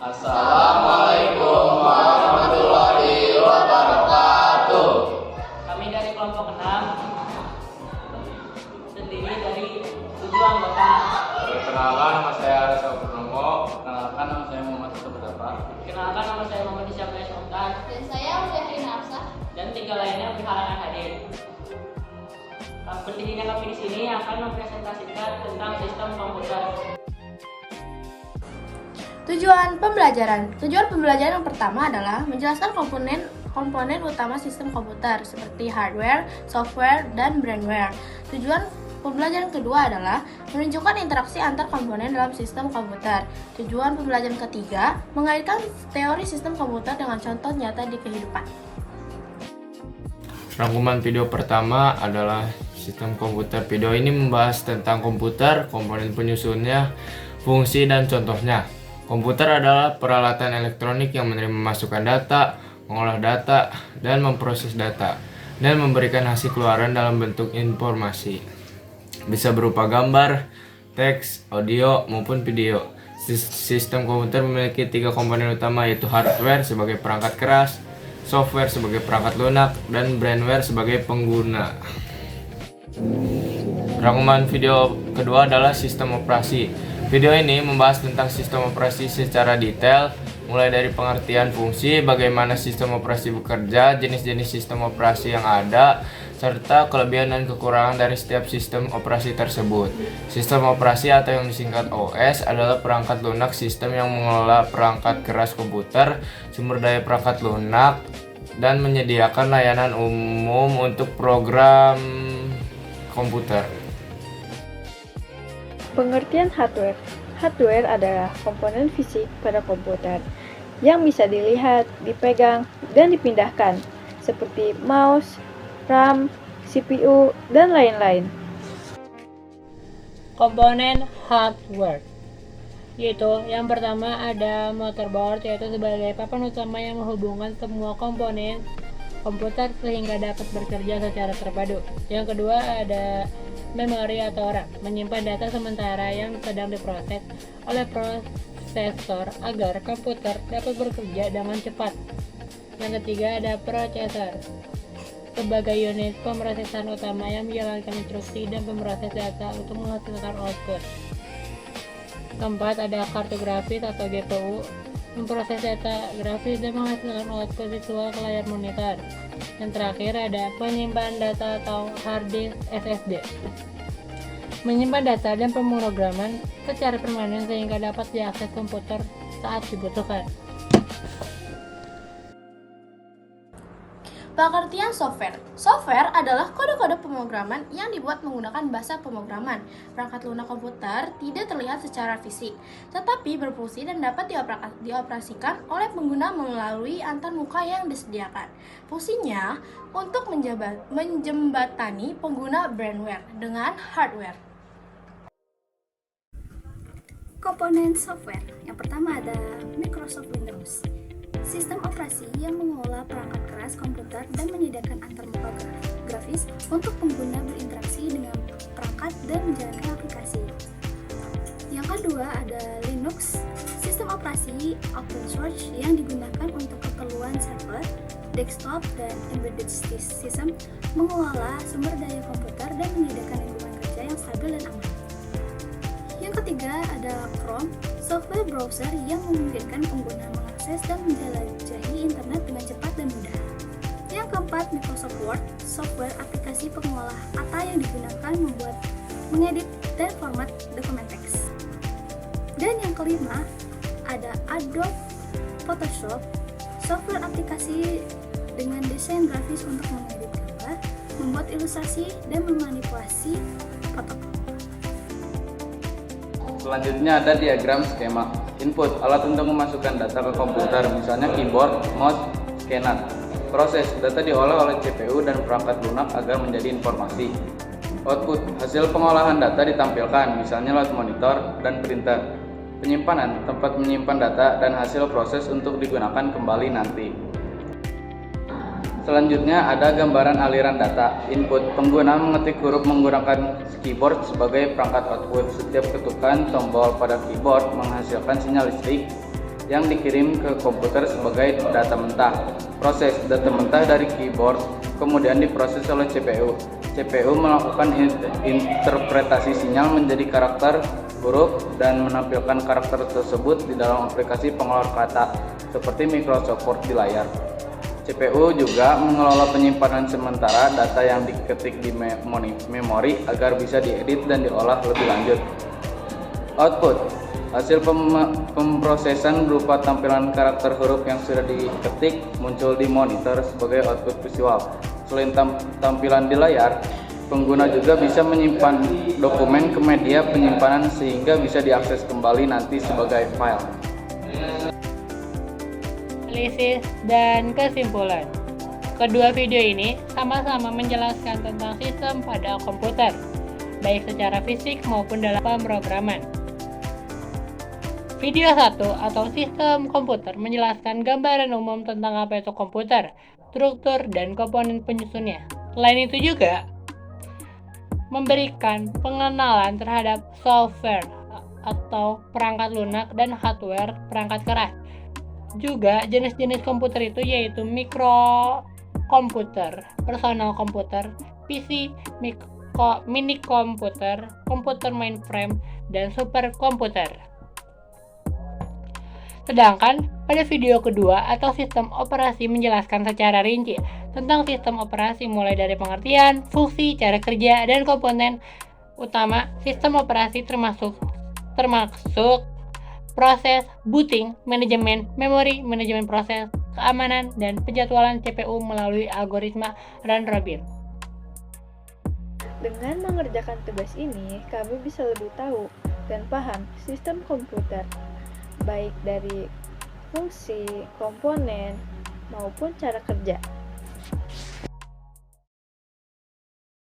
Assalamualaikum warahmatullahi wabarakatuh. Kami dari kelompok 6 terdiri dari 7 anggota. Perkenalkan, nama saya Rasa Purnomo. Perkenalkan, nama saya Muhammad Sabudapa. Kenalkan, nama saya Muhammad Isyamil Sultan. Dan saya Udahina Afsah. Dan 3 lainnya berhalangan hadir. Berdirinya kami di sini akan mempresentasikan tentang sistem komputer. Tujuan pembelajaran yang pertama adalah menjelaskan komponen utama sistem komputer seperti hardware, software, dan brainware. Tujuan pembelajaran kedua adalah menunjukkan interaksi antar komponen dalam sistem komputer. Tujuan pembelajaran ketiga mengaitkan teori sistem komputer dengan contoh nyata di kehidupan. Rangkuman video pertama adalah sistem komputer. Video ini membahas tentang komputer, komponen penyusunnya, fungsi, dan contohnya. Komputer adalah peralatan elektronik yang menerima masukan data, mengolah data, dan memproses data, dan memberikan hasil keluaran dalam bentuk informasi. Bisa berupa gambar, teks, audio, maupun video. Sistem komputer memiliki 3 komponen utama, yaitu hardware sebagai perangkat keras, software sebagai perangkat lunak, dan brainware sebagai pengguna. Rangkuman video kedua adalah sistem operasi. Video ini membahas tentang sistem operasi secara detail, mulai dari pengertian fungsi, bagaimana sistem operasi bekerja, jenis-jenis sistem operasi yang ada, serta kelebihan dan kekurangan dari setiap sistem operasi tersebut. Sistem operasi atau yang disingkat OS adalah perangkat lunak sistem yang mengelola perangkat keras komputer, sumber daya perangkat lunak, dan menyediakan layanan umum untuk program komputer. Pengertian hardware. Hardware adalah komponen fisik pada komputer yang bisa dilihat, dipegang, dan dipindahkan, seperti mouse, RAM, CPU, dan lain-lain. Komponen hardware yaitu yang pertama ada motherboard, yaitu sebagai papan utama yang menghubungkan semua komponen komputer sehingga dapat bekerja secara terpadu. Yang kedua ada memori atau RAM, menyimpan data sementara yang sedang diproses oleh prosesor agar komputer dapat bekerja dengan cepat. Yang ketiga ada prosesor, sebagai unit pemrosesan utama yang menjalankan instruksi dan pemroses data untuk menghasilkan output. Keempat ada kartu grafis atau GPU, memproses data grafis dan menghasilkan output visual ke layar monitor. Yang terakhir ada penyimpan data atau hard disk SSD, menyimpan data dan pemrograman secara permanen sehingga dapat diakses komputer saat dibutuhkan. Pengertian software. Software adalah kode-kode pemrograman yang dibuat menggunakan bahasa pemrograman. Perangkat lunak komputer tidak terlihat secara fisik, tetapi berfungsi dan dapat dioperasikan oleh pengguna melalui antarmuka yang disediakan. Fungsinya untuk menjembatani pengguna brainware dengan hardware. Komponen software. Yang pertama ada Microsoft Windows. Sistem operasi yang mengolah perangkat keras komputer dan menyediakan antarmuka grafis untuk pengguna berinteraksi dengan perangkat dan menjalankan aplikasi. Yang kedua ada Linux, sistem operasi open source yang digunakan untuk keperluan server, desktop, dan embedded system, mengelola sumber daya komputer dan menyediakan lingkungan kerja yang stabil dan aman. Yang ketiga ada Chrome, software browser yang memungkinkan pengguna mengakses dan menjelajahi internet dengan cepat dan mudah. Yang keempat, Microsoft Word, software aplikasi pengolah kata yang digunakan membuat, mengedit, dan format dokumen teks. Dan yang kelima, ada Adobe Photoshop, software aplikasi dengan desain grafis untuk mengedit gambar, membuat ilustrasi, dan memanipulasi foto. Selanjutnya ada diagram skema. Input, alat untuk memasukkan data ke komputer, misalnya keyboard, mouse, scanner. Proses, data diolah oleh CPU dan perangkat lunak agar menjadi informasi. Output, hasil pengolahan data ditampilkan, misalnya lewat monitor dan printer. Penyimpanan, tempat menyimpan data dan hasil proses untuk digunakan kembali nanti. Selanjutnya ada gambaran aliran data. Input, pengguna mengetik huruf menggunakan keyboard sebagai perangkat output. Setiap ketukan tombol pada keyboard menghasilkan sinyal listrik yang dikirim ke komputer sebagai data mentah. Proses data mentah dari keyboard kemudian diproses oleh CPU. CPU melakukan interpretasi sinyal menjadi karakter huruf dan menampilkan karakter tersebut di dalam aplikasi pengelola kata seperti Microsoft Word di layar. CPU juga mengelola penyimpanan sementara data yang diketik di memori agar bisa diedit dan diolah lebih lanjut. Output, hasil pemrosesan berupa tampilan karakter huruf yang sudah diketik muncul di monitor sebagai output visual. Selain tampilan di layar, pengguna juga bisa menyimpan dokumen ke media penyimpanan sehingga bisa diakses kembali nanti sebagai file. Analisis dan kesimpulan. Kedua video ini sama-sama menjelaskan tentang sistem pada komputer, baik secara fisik maupun dalam pemrograman. Video 1 atau sistem komputer menjelaskan gambaran umum tentang apa itu komputer, struktur, dan komponen penyusunnya. Selain itu juga memberikan pengenalan terhadap software atau perangkat lunak dan hardware perangkat keras. Juga jenis-jenis komputer itu yaitu mikrokomputer, personal komputer, PC, mini komputer, komputer mainframe, dan superkomputer. Sedangkan pada video kedua atau sistem operasi menjelaskan secara rinci tentang sistem operasi mulai dari pengertian, fungsi, cara kerja, dan komponen utama sistem operasi termasuk proses, booting, manajemen memori, manajemen proses, keamanan, dan penjadwalan CPU melalui algoritma round robin. Dengan mengerjakan tugas ini, kami bisa lebih tahu dan paham sistem komputer, baik dari fungsi, komponen, maupun cara kerja.